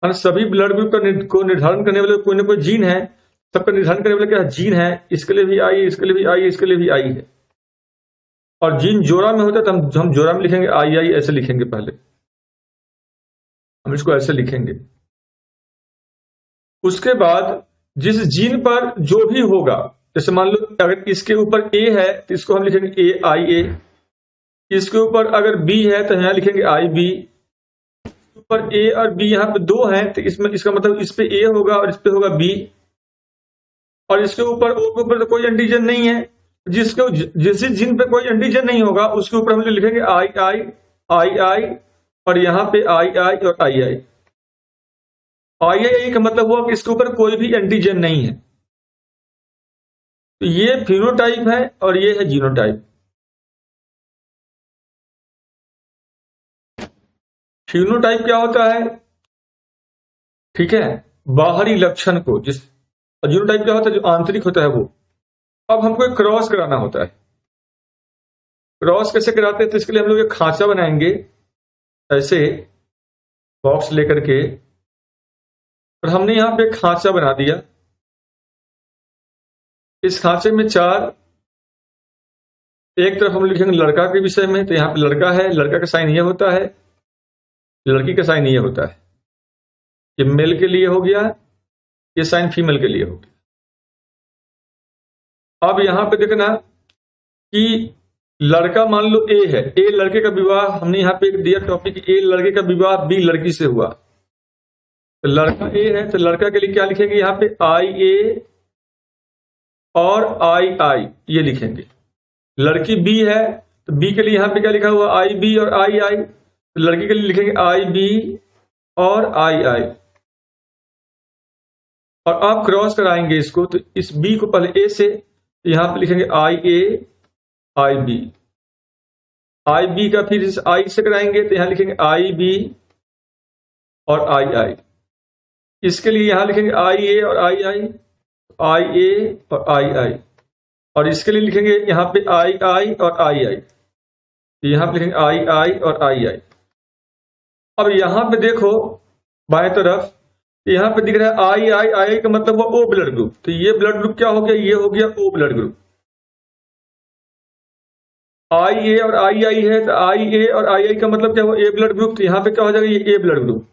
और सभी ब्लड ग्रुप को निर्धारण करने वाले कोई ना कोई जीन है। सबका निर्धारण करने वाले क्या है? जीन है। इसके लिए भी आई, इसके लिए भी आई, इसके लिए भी आई है। और जीन जोड़ा में होता है तो हम जोड़ा में लिखेंगे आई आई, ऐसे लिखेंगे। पहले हम इसको ऐसे लिखेंगे। उसके बाद जिस जीन पर जो भी होगा, जैसे मान लो अगर इसके ऊपर ए है तो इसको हम लिखेंगे ए आई ए। इसके ऊपर अगर बी है तो यहां लिखेंगे आई बी। ऊपर ए और बी यहाँ पे दो हैं तो इसमें इसका मतलब इस पे ए होगा और इस पे होगा बी। और इसके ऊपर ओ के ऊपर तो कोई एंटीजन नहीं है। जिस जीन पे कोई एंटीजन नहीं होगा उसके ऊपर हम लिखेंगे आई आई आई आई। और यहाँ पे आई आई और आई आई। आई आई का मतलब हुआ कि इसके ऊपर कोई भी एंटीजन नहीं है। तो ये फिनोटाइप है और ये है जीनोटाइप। फिनोटाइप क्या होता है? ठीक है, बाहरी लक्षण को जिस, और जीनोटाइप क्या होता है? जो आंतरिक होता है वो। अब हमको एक क्रॉस कराना होता है। क्रॉस कैसे कराते हैं? तो इसके लिए हम लोग एक खांचा बनाएंगे ऐसे, बॉक्स लेकर के। और हमने यहां पे खांचा बना दिया। इस खांचे में चार, एक तरफ हम लिखेंगे लड़का के विषय में, तो यहां पे लड़का है, लड़का का साइन ये होता है, लड़की का साइन ये होता है। ये मेल के लिए हो गया, ये साइन फीमेल के लिए हो गया। अब यहां पे देखना कि लड़का मान लो ए है, ए लड़के का विवाह, हमने यहाँ पे एक दिया टॉपिक, ए लड़के का विवाह बी लड़की से हुआ। तो लड़का ए है तो लड़का के लिए क्या लिखेंगे, यहाँ पे आई ए और आई आई ये लिखेंगे। लड़की बी है तो बी के लिए यहाँ पे क्या लिखा हुआ, आई बी और आई आई। तो लड़की के लिए लिखेंगे आई बी और आई आई। और आप क्रॉस कराएंगे इसको, तो इस बी को पहले ए से, तो यहां पे लिखेंगे आई ए आई बी। आई बी का फिर इस आई से कराएंगे तो यहां लिखेंगे आई बी और आई आई। इसके लिए यहां लिखेंगे आई ए और आई आई, आई ए और आई आई। और इसके लिए लिखेंगे यहां पे आई आई और आई आई, तो यहां पे लिखेंगे आई आई और आई आई। अब यहां पे देखो बाएं तरफ, यहां पे दिख रहा है आई आई आई का मतलब वो ओ ब्लड ग्रुप। तो ये ब्लड ग्रुप क्या हो गया, ये हो गया ओ ब्लड ग्रुप। आई ए और आई आई है तो आई ए और आई आई का मतलब क्या हुआ, ए ब्लड ग्रुप। तो यहां पे क्या हो जाएगा, ये ए ब्लड ग्रुप।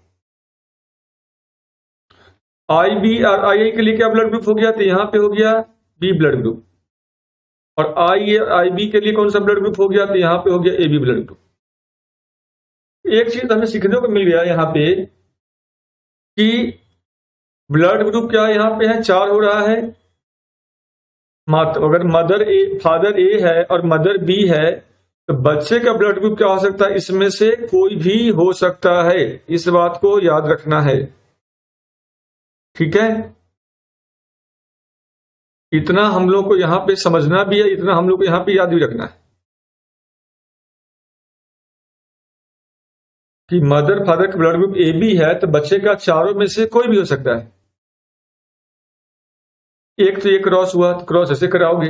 आई बी और आई आई के लिए क्या ब्लड ग्रुप हो गया, तो यहां पे हो गया बी ब्लड ग्रुप। और आई ए और आई बी के लिए कौन सा ब्लड ग्रुप हो गया, तो यहां पे हो गया ए बी ब्लड ग्रुप। एक चीज हमें सीखने को मिल गया यहां पे कि ब्लड ग्रुप क्या यहां पे है, 4 हो रहा है। अगर मदर ए, फादर ए है और मदर बी है तो बच्चे का ब्लड ग्रुप क्या हो सकता है, इसमें से कोई भी हो सकता है। इस बात को याद रखना है, ठीक है। इतना हम लोग को यहां पे समझना भी है, इतना हम लोग को यहां पे याद भी रखना है कि मदर फादर का ब्लड ग्रुप ए बी है तो बच्चे का चारों में से कोई भी हो सकता है। एक तो ये क्रॉस हुआ तो क्रॉस ऐसे कराओगे।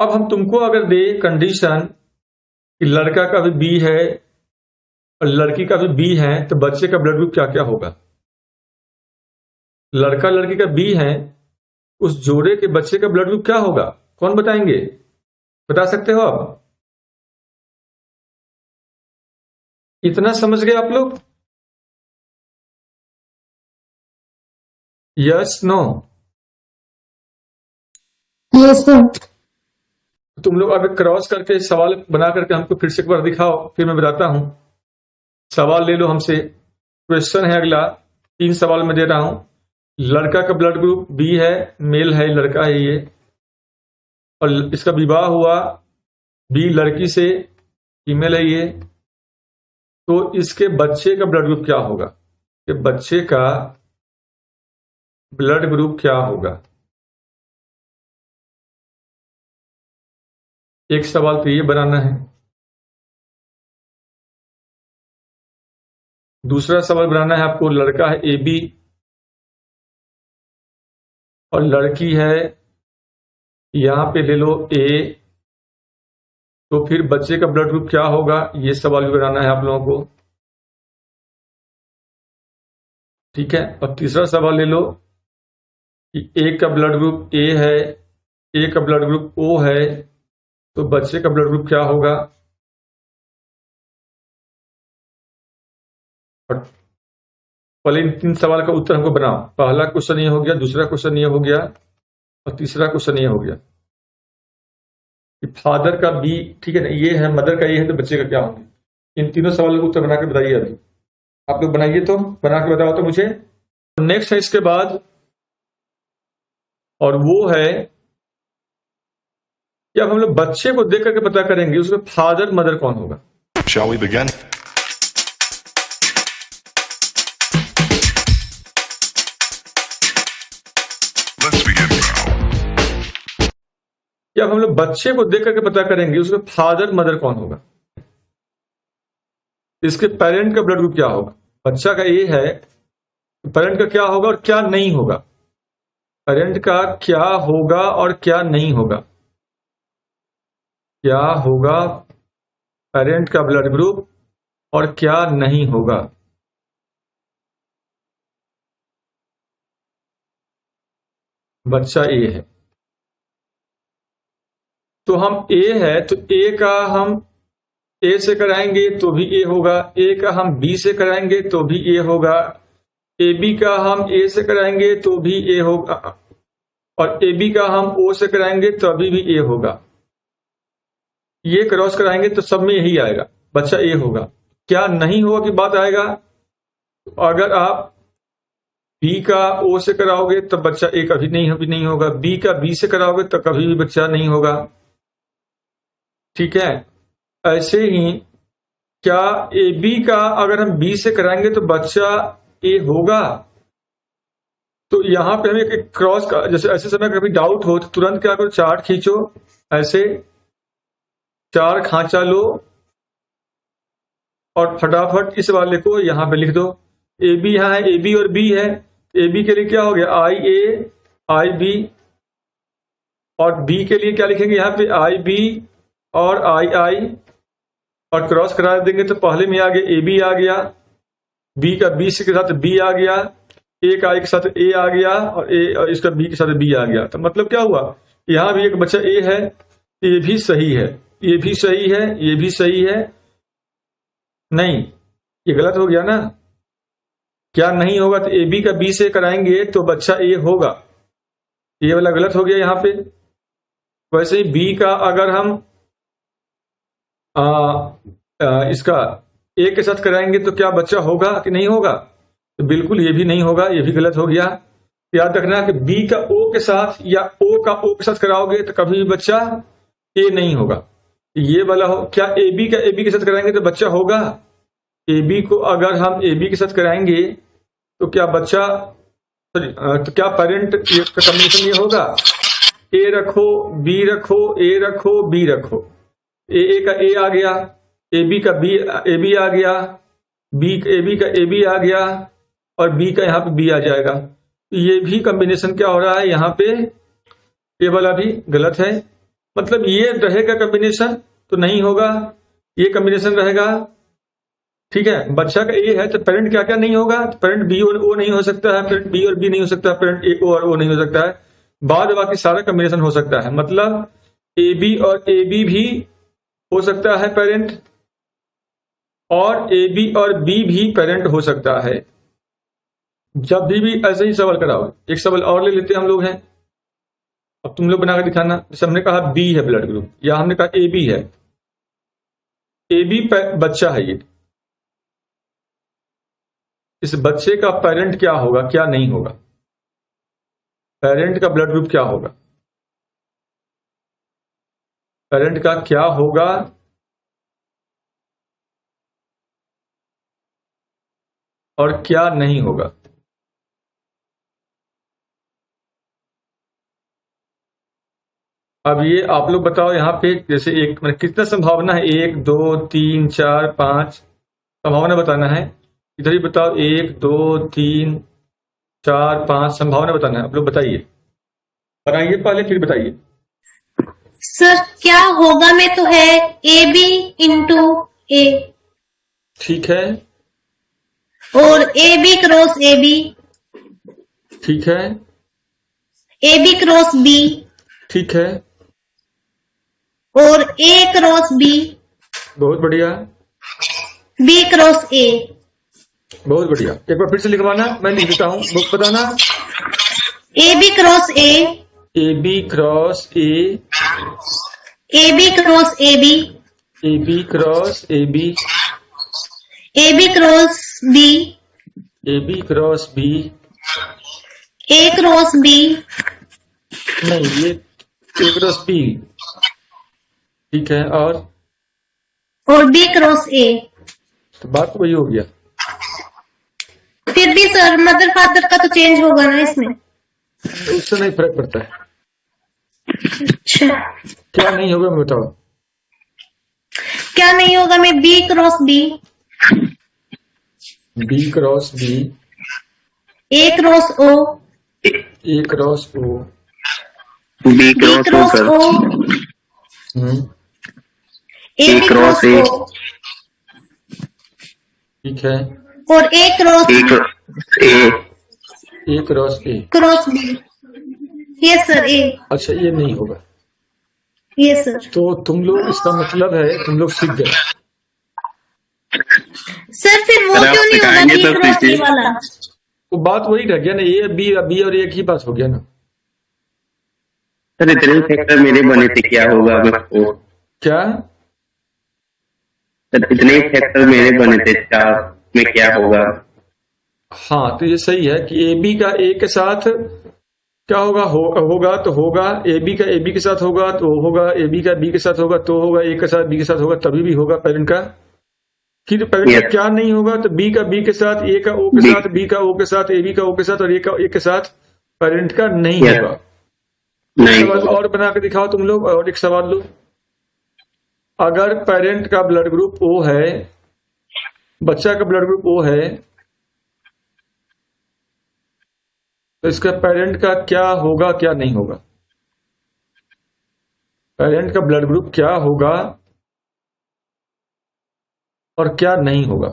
अब हम तुमको अगर दे कंडीशन कि लड़का का भी बी है और लड़की का भी बी है तो बच्चे का ब्लड ग्रुप क्या क्या होगा। लड़का लड़की का बी है, उस जोड़े के बच्चे का ब्लड ग्रुप क्या होगा, कौन बताएंगे, बता सकते हो आप? इतना समझ गए आप लोग? Yes no? Yes sir. तुम लोग अगर क्रॉस करके सवाल बना करके हमको फिर से एक बार दिखाओ, फिर मैं बताता हूं। सवाल ले लो हमसे। क्वेश्चन है अगला, 3 सवाल मैं दे रहा हूं। लड़का का ब्लड ग्रुप बी है, मेल है, लड़का है ये, और इसका विवाह हुआ बी लड़की से, फीमेल है ये, तो इसके बच्चे का ब्लड ग्रुप क्या होगा, कि बच्चे का ब्लड ग्रुप क्या होगा। एक सवाल तो ये बनाना है। दूसरा सवाल बनाना है आपको, लड़का है ए बी और लड़की है यहां पे ले लो ए, तो फिर बच्चे का ब्लड ग्रुप क्या होगा, ये सवाल भी बनाना है आप लोगों को, ठीक है। और तीसरा सवाल ले लो कि ए का ब्लड ग्रुप ए है, ए का ब्लड ग्रुप ओ है, तो बच्चे का ब्लड ग्रुप क्या होगा। और पहले इन 3 सवाल का उत्तर हमको बनाओ। पहला क्वेश्चन ये हो गया, दूसरा क्वेश्चन ये हो गया, और तीसरा क्वेश्चन ये हो गया कि फादर का बी, ठीक है ना, ये है, मदर का ये है, तो बच्चे का क्या होंगे। इन तीनों सवालों का उत्तर बना के बताइए। अभी आप लोग बनाइए, तो बना के बताओ तो मुझे। नेक्स्ट है इसके बाद, और वो है कि अब हम लोग बच्चे को देख करके पता करेंगे उसमें फादर मदर कौन होगा। Shall we begin? Let's begin now. या हम लोग बच्चे को देख करके पता करेंगे उसमें फादर मदर कौन होगा, इसके पेरेंट का ब्लड ग्रुप क्या होगा। बच्चा का ये है, पेरेंट का क्या होगा और क्या नहीं होगा, पेरेंट का क्या होगा और क्या नहीं होगा। क्या होगा पेरेंट का ब्लड ग्रुप और क्या नहीं होगा। बच्चा ए है तो हम ए है तो ए का हम ए से कराएंगे तो भी ए होगा, ए का हम बी से कराएंगे तो भी ए होगा, ए बी का हम ए से कराएंगे तो भी ए होगा, और ए बी का हम ओ से कराएंगे तो अभी भी ए होगा। ये क्रॉस कराएंगे तो सब में यही आएगा, बच्चा ए होगा। क्या नहीं होगा की बात आएगा। अगर आप बी का ओ से कराओगे तो बच्चा ए कभी नहीं होगा, बी का बी से कराओगे तो कभी भी बच्चा नहीं होगा। ठीक है, ऐसे ही क्या ए बी का अगर हम बी से कराएंगे तो बच्चा ए होगा। तो यहां पे हमें एक क्रॉस का, जैसे ऐसे समय कभी डाउट हो तो तुरंत क्या करो, चार्ट खींचो, ऐसे चार खांचा लो और फटाफट इस वाले को यहां पे लिख दो। ए बी यहां है, ए बी और बी है, ए बी के लिए क्या हो गया, आई ए आई बी, और बी के लिए क्या लिखेंगे यहाँ पे, आई बी और आई आई, और क्रॉस करा देंगे तो पहले में आ गया ए बी आ गया, बी का बी के साथ बी आ गया, ए का के साथ ए आ गया, और इसका बी के साथ बी आ गया। तो मतलब क्या हुआ, यहां भी एक बच्चा ए है, ये भी सही है, ये भी सही है, ये भी सही है। नहीं, ये गलत हो गया ना। क्या नहीं होगा, तो ए बी का बी से कराएंगे तो बच्चा ए होगा, ये वाला गलत हो गया यहां पे। वैसे ही बी का अगर हम इसका ए के साथ कराएंगे तो क्या बच्चा होगा कि नहीं होगा, तो बिल्कुल ये भी नहीं होगा, ये भी गलत हो गया। याद रखना कि बी का ओ के साथ या ओ का ओ के साथ कराओगे तो कभी भी बच्चा ए नहीं होगा, ये वाला हो। क्या ए बी का ए बी के साथ कराएंगे तो बच्चा होगा, ए बी को अगर हम ए बी के साथ कराएंगे तो क्या बच्चा, तो क्या पेरेंट का कॉम्बिनेशन ये होगा, ए रखो बी रखो, ए रखो बी रखो, ए का ए आ गया, ए बी का बी ए बी आ गया, बी ए बी का ए बी आ गया, और बी का यहाँ पे बी आ जाएगा। ये भी कॉम्बिनेशन क्या हो रहा है यहाँ पे, ये वाला भी गलत है। मतलब ये रहेगा कॉम्बिनेशन तो नहीं होगा, ये कॉम्बिनेशन रहेगा। ठीक है, बच्चा का ए है तो पेरेंट क्या क्या नहीं होगा, तो पेरेंट बी और ओ नहीं हो सकता है, पेरेंट बी और बी नहीं हो सकता है, पेरेंट ए और ओ नहीं हो सकता है, बाद बाकी सारा कॉम्बिनेशन हो सकता है। मतलब ए बी और ए बी भी हो सकता है पेरेंट, और ए बी और बी भी पेरेंट हो सकता है। जब भी ऐसे ही सवाल कराओ। एक सवाल और ले लेते हैं हम लोग हैं, अब तुम लोग बनाकर दिखाना। जैसे हमने कहा बी है ब्लड ग्रुप, या हमने कहा ए बी है, ए बी बच्चा है ये, इस बच्चे का पेरेंट क्या होगा, क्या नहीं होगा, पेरेंट का ब्लड ग्रुप क्या होगा, पेरेंट का क्या होगा, और क्या नहीं होगा। अब ये आप लोग बताओ यहाँ पे, जैसे एक मतलब कितना संभावना है, 1 2 3 4 5 संभावना बताना है। इधर ही बताओ, 1 2 3 4 5 संभावना बताना है। आप लोग बताइए, बनाइए पहले फिर बताइए। सर क्या होगा में तो है ए बी इंटू ए, ठीक है, और A B cross A B, ठीक है, ए बी क्रॉस बी, ठीक है, और ए क्रॉस बी, बहुत बढ़िया, बी क्रॉस ए। बहुत बढ़िया। एक बार फिर से लिखवाना, मैं लिख देता हूँ, बुक बताना। A B cross A, A B cross A, A B cross A B, A B cross A B, A B cross B, A B cross B, A cross B, नहीं ये ए क्रॉस बी, ठीक है, और B cross ए। तो बात वही हो गया। फिर भी सर मदर फादर का तो चेंज होगा ना इसमें, उससे नहीं फर्क पड़ता है। अच्छा, क्या नहीं होगा मैं बताओ। क्या नहीं होगा में B cross B, B cross B, A cross O, A cross O, B B cross O cross sir, O, A A B cross cross A, O, ठीक है, और A cross A A cross A, cross B. Yes sir, A. अच्छा ये नहीं होगा। Yes sir. तो तुम लोग, इसका मतलब है तुम लोग सीख गए। सर फिर वो अरे आप क्यों नहीं होगा सिखाएंगे बी तो क्रॉस ए सीखिए। वाला? वो बात वही रह गया ना, ए बी बी और एक ही बात हो गया ना। सर इतने फैक्टर मेरे बने थे, क्या होगा मैं क्या? सर इतने फैक्टर मेरे बने थे, चार में क्या होगा? हाँ, तो ये सही है कि ए बी का ए के साथ क्या होगा, होगा तो होगा, ए बी का ए बी के साथ होगा तो होगा, ए बी का बी के साथ होगा तो होगा, ए के साथ बी के साथ होगा तभी भी होगा पेरेंट का। फिर पेरेंट का Yes. क्या नहीं होगा, तो बी का बी के साथ, ए का ओ के B. साथ, बी का ओ के साथ, ए बी का ओ के साथ और ए का ए के साथ पेरेंट का नहीं Yes. होगा। नहीं सवाल होगा। और बना के दिखाओ तुम लोग, और एक सवाल लो। अगर पेरेंट का ब्लड ग्रुप ओ है, बच्चा का ब्लड ग्रुप ओ है, तो इसका पेरेंट का क्या होगा, क्या नहीं होगा? पेरेंट का ब्लड ग्रुप क्या होगा और क्या नहीं होगा?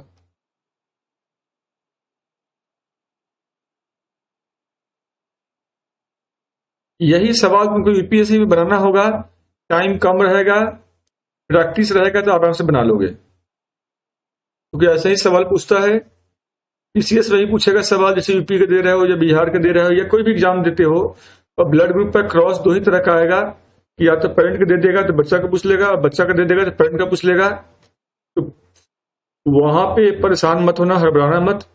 यही सवाल तुमको यूपीएससी में बनाना होगा। टाइम कम रहेगा, प्रैक्टिस रहेगा तो आराम से बना लोगे, क्योंकि ऐसे ही सवाल पूछता है। पीसीएस वही पूछेगा सवाल, जैसे यूपी के दे रहे हो या बिहार के दे रहे हो या कोई भी एग्जाम देते हो, और ब्लड ग्रुप पर क्रॉस दो ही तरह का आएगा कि या तो पेरेंट का दे देगा तो बच्चा का पूछ लेगा, और बच्चा का दे देगा तो पेरेंट का पूछ लेगा। तो वहां पे परेशान मत होना, हड़बड़ाना मत,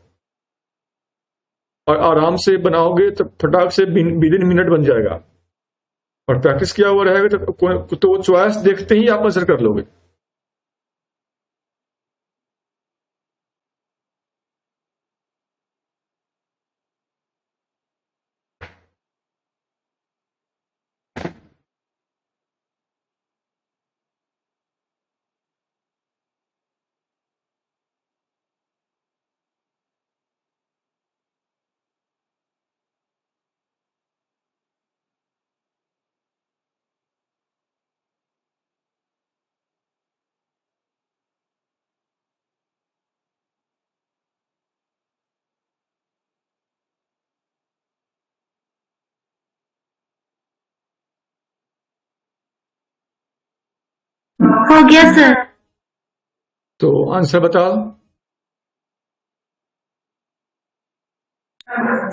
और आराम से बनाओगे तो फटाक से विदिन मिनट बन जाएगा। और प्रैक्टिस किया हुआ रहेगा तो चॉइस देखते ही आप आंसर कर लोगे। हो गया सर। तो आंसर बताओ।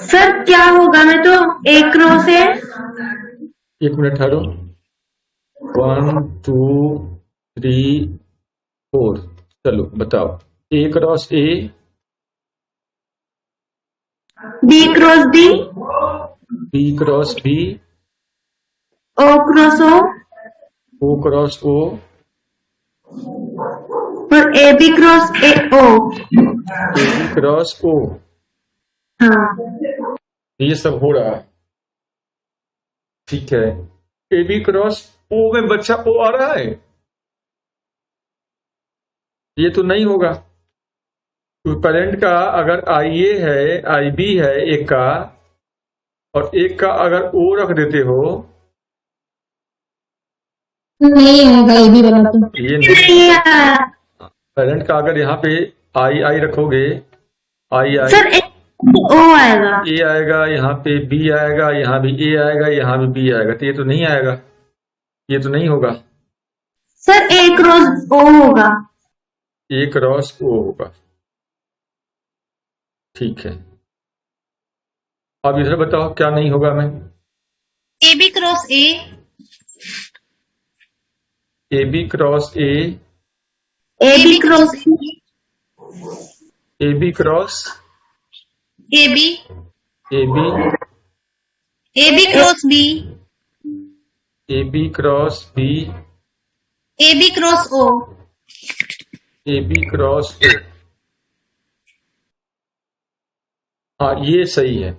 सर क्या होगा, मैं तो एक रो से। एक मिनट ठहरो। 1 2 3 4, चलो बताओ। A cross A, B cross B, B cross B, O cross O cross O, और A B cross A O. A B cross O. हाँ, ये सब हो रहा है, ठीक है। ए बी क्रॉस ओ में बच्चा ओ आ रहा है, ये तो नहीं होगा। तो पेरेंट का अगर आई ए है, आई बी है एक का, और एक का अगर ओ रख देते हो, नहीं होगा ये भी वाला तो। ये नहीं। नहीं आया। पेरेंट का अगर यहाँ पे आई आई रखोगे, आई आई, सर एक ओ आएगा। ए आएगा, यहाँ पे बी आएगा, यहाँ भी ए आएगा, यहाँ भी बी आएगा, तो ये तो नहीं आएगा, ये तो नहीं होगा। सर ए क्रॉस ओ होगा। ए क्रॉस ओ होगा, ठीक है। अब इधर बताओ क्या नहीं होगा। मैं A B cross A, A B cross A, A B cross A B cross A B, A B, A B cross B, A B cross B, A B cross O. A B cross O. हाँ ये सही है।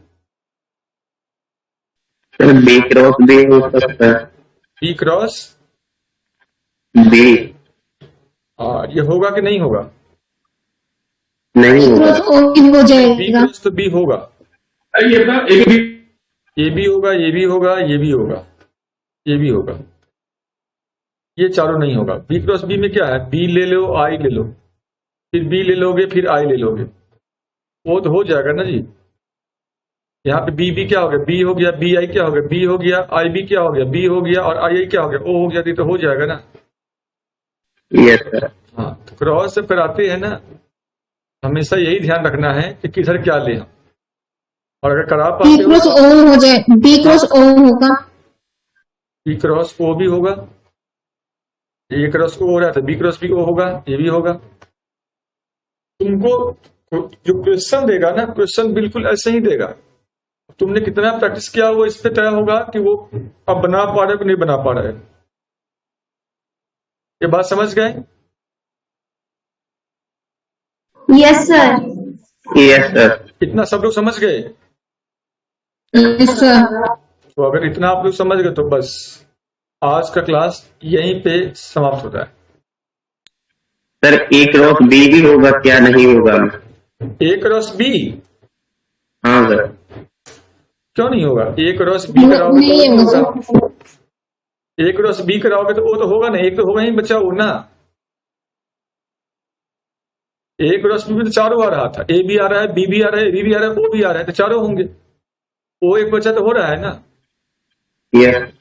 Sir B cross B हो सकता है। B cross B और ये होगा कि नहीं होगा? नहीं होगा। क्रॉस ओ भी हो बी जाएगा। क्रॉस तो बी होगा, ये भी होगा, ये भी होगा, ये भी होगा, ये भी होगा, ये चारों नहीं होगा। बी क्रॉस बी में क्या है, बी ले लो, आई ले लो, फिर बी ले लोगे, फिर आई ले लोगे, वो तो हो जाएगा ना जी। यहाँ पे बी बी क्या हो गया, बी हो गया, बी आई क्या हो गया, बी हो गया, आई बी क्या हो गया, बी हो गया, और आई आई क्या हो गया, ओ हो गया, तो हो जाएगा ना। Yes sir. हाँ, तो क्रॉस से फिर आते हैं ना, हमेशा यही ध्यान रखना है कि किधर क्या ले हम, और अगर करा बी पाते क्रॉस हो ओ हो जाए, बी क्रॉस ओ होगा। बी क्रॉस ओ भी होगा, ए क्रॉस ओ हो रहा है तो बी क्रॉस बी ओ होगा, ये भी होगा। तुमको जो क्वेश्चन देगा ना, क्वेश्चन बिल्कुल ऐसे ही देगा, तुमने कितना प्रैक्टिस किया वो इस पे तय होगा कि वो अब बना पा रहे हो कि नहीं बना पा रहे हो। ये बात समझ गए? Yes sir. Yes sir. इतना सब लोग समझ गए? Yes sir. तो अगर इतना आप लोग समझ गए तो बस आज का क्लास यहीं पे समाप्त होता है। सर ए क्रॉस बी भी होगा क्या, नहीं होगा? ए क्रॉस बी? हाँ सर। क्यों नहीं होगा? ए क्रॉस बी कराओगे नहीं तो होगा होगा। सर। ए क्रॉस बी कराओगे तो वो तो होगा ना, एक तो होगा ही बच्चा वो ना। ए क्रॉस बी में तो चारों आ रहा था, ए भी आ रहा है, बी भी आ रहा है, बी भी आ रहा है, ओ भी आ रहा है, तो चारों होंगे। ओ एक बच्चा तो हो रहा है ना। यस।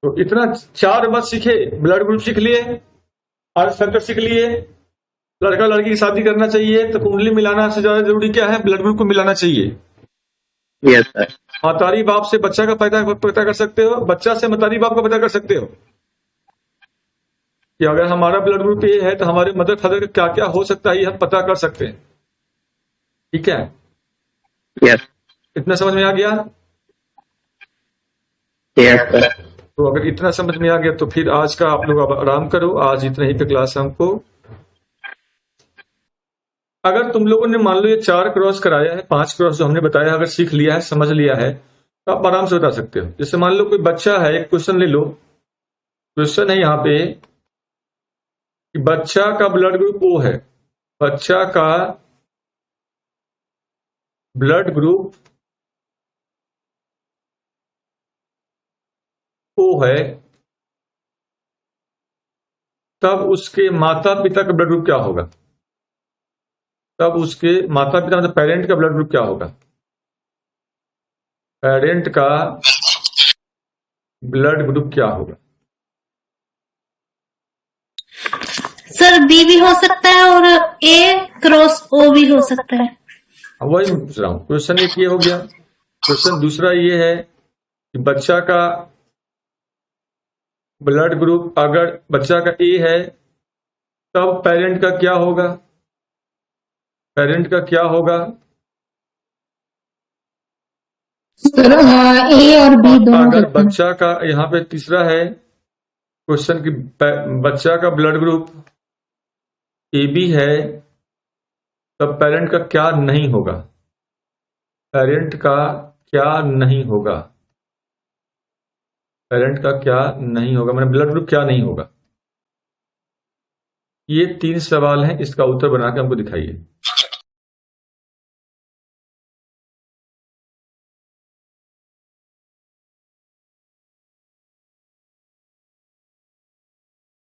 तो इतना चार बात सीखे, ब्लड ग्रुप सीख लिए, अर्थ फैक्टर सीख लिए, लड़का लड़की की शादी करना चाहिए तो कुंडली मिलाना से ज्यादा जरूरी क्या है? ब्लड ग्रुप को मिलाना चाहिए। Yes sir. मातारी बाप से बच्चा का पता कर सकते हो, बच्चा से मातारी बाप का पता कर सकते हो कि अगर हमारा ब्लड ग्रुप ये है तो हमारे मदर फादर का क्या क्या हो सकता है, ये हम पता कर सकते हैं। ठीक है? यस। इतना समझ में आ गया? Yes sir. तो अगर इतना समझ में आ गया तो फिर आज का आप लोग अब आराम करो, आज इतना ही पे क्लास हमको। अगर तुम लोगों ने मान लो ये 4 क्रॉस कराया है, 5 क्रॉस जो हमने बताया अगर सीख लिया है, समझ लिया है, तो आप आराम से बता सकते हो। जैसे मान लो कोई बच्चा है, एक क्वेश्चन ले लो, क्वेश्चन है यहाँ पे कि बच्चा का ब्लड ग्रुप ओ है, बच्चा का ब्लड ग्रुप ओ है, तब उसके माता पिता का ब्लड ग्रुप क्या होगा? तब उसके माता पिता मतलब पेरेंट का ब्लड ग्रुप क्या होगा? पेरेंट का ब्लड ग्रुप क्या होगा? सर बी भी हो सकता है और ए क्रॉस ओ भी हो सकता है। अब वही मैं पूछ रहा हूं, क्वेश्चन एक ये हो गया, क्वेश्चन दूसरा ये है कि बच्चा का ब्लड ग्रुप अगर बच्चा का ए है तब पेरेंट का क्या होगा? पेरेंट का क्या होगा? सर ए और बी दोनों अगर करते हैं। बच्चा का यहाँ पे तीसरा है क्वेश्चन की बच्चा का ब्लड ग्रुप ए बी है तब पेरेंट का क्या नहीं होगा? पेरेंट का क्या नहीं होगा? पेरेंट का क्या नहीं होगा मैंने ब्लड ग्रुप क्या नहीं होगा? ये 3 सवाल हैं, इसका उत्तर बना के हमको दिखाइए।